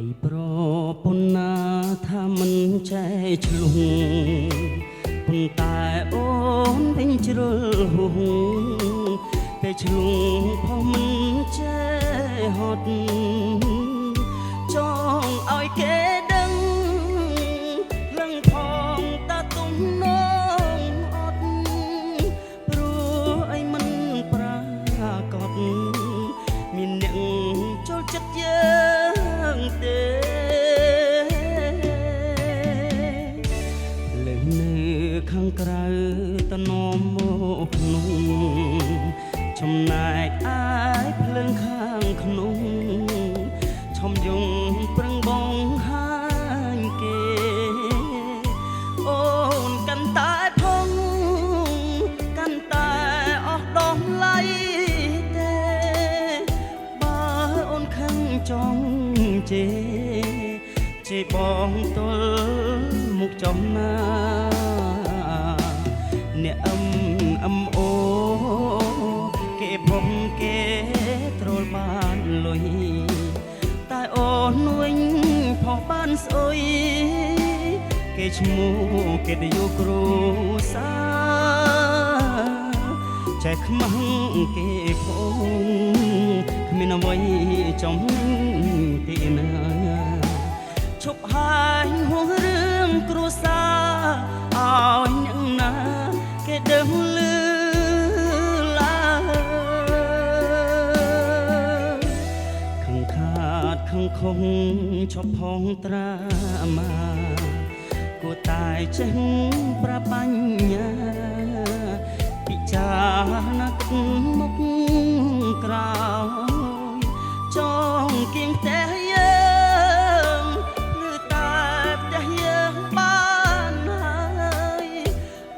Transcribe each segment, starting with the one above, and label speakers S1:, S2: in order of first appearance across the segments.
S1: ដីប្រពន្ធណាថាមិនចែកឆ្លុះប៉ុន្តែអូនវិញជ្រុលហួងពេលឆ្លុះផងមិនចែកហត់ចង់ឲ្យគេដឹងលឹងផងតាទុំនងអត់ព្រោះអីមិនប្រាកដមានអ្នកចូលចិត្តយើងទេលើនៅខាងក្រៅតនមមកក្នុងចំណែកអាយភ្លើងខាងក្នុងឈំយងប្រឹងបងហាញគេអូនកាន់តែផងកាន់តែអស់ដំឡៃទេបើអូនខឹងចង់ជេបងទល់មុខចំណាអ្នកអូគេបំគេទ្រលបានលុយតែអូនវិញផុសបានស្អុយគេឈ្មោះគេទៅយកគ្រូសាចែកខ្មាំងគេផងគ្មានអ្វីចំទីណាឈប់ហាញហួងរឿងគ្រួសារឲ្យអ្នកណាគេដឹងលឺឡាខឹងខាតខឹងខំឈប់ផងត្រាមាគួរតែចេះប្រាប់បញ្ញាពិចារណាគិតមុខក្រោយចង់គៀងតែយើងឬតែផ្ទះយើងបានហើយ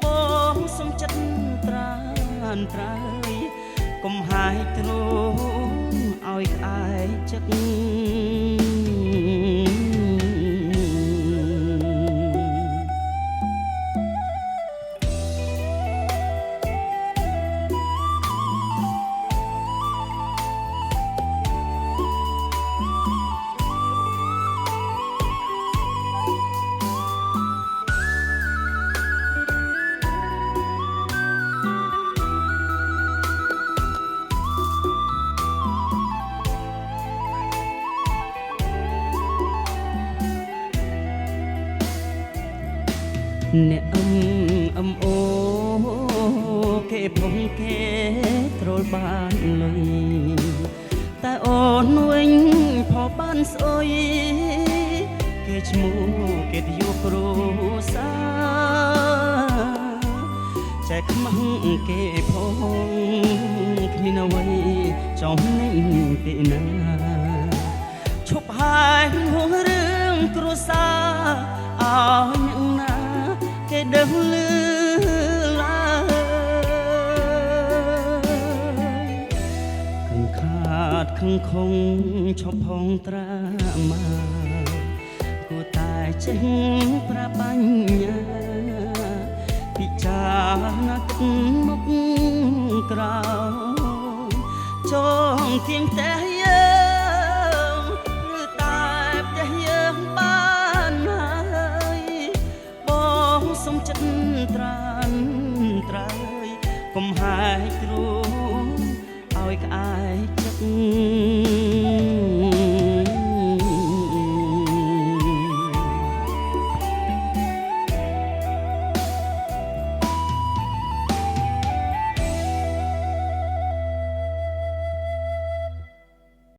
S1: បងសុំចិត្តត្រានត្រើយកុំហាយទ្រូងឲ្យក្អែកចិត្តអ្នកអូគេផងគេទ្រលបានលុយតែអូនវិញផុសបានស្អុយគេឈ្មោះគេទៅយកគ្រូសាចែកខ្មាំងគេផងគ្មានអ្វីចំនឹងទីណាឈប់ហាយហួងរឿងគ្រួសារឲ្យអ្នកណាគេដឹងលឺឡើយខឹងខាតខឹងខំឈប់ផងត្រាមាគួរតែចេះប្រាប់បញ្ញាពិចារណាគិតមុខក្រោយចង់ទៀងតែយើងឬតែផ្ទះយើងបានហើយបងសុំចិត្តត្រានត្រើយកុំហាយទ្រូងឲ្យក្អែកចិត្ត